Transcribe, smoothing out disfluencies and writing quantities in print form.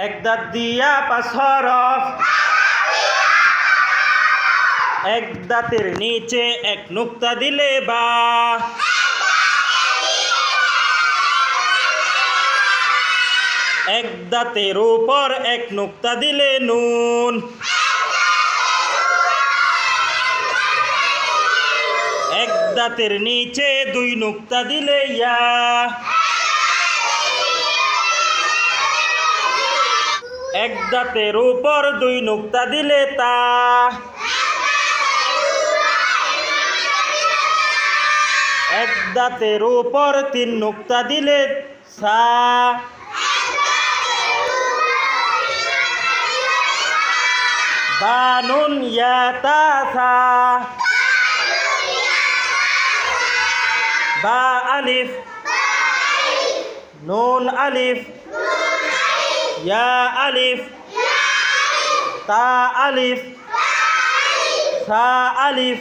এক দাঁত দিয়া পাঁচ হরফ, এক দাঁতের নিচে এক নুক্তা দিলে বা, এক দাঁতের উপর এক নুক্তা দিলে নুন, এক দাঁতের নিচে দুই নুক্তা দিলে ইয়া, এক দাঁতের উপর দুই নুক্তা দিলে তা, এক দাঁতের উপর তিন নুক্তা দিলে সা, বা নুন ইয়া তা সা, বা আলিফ নুন আলিফ ইয়া আলিফ তা আলিফ সা আলিফ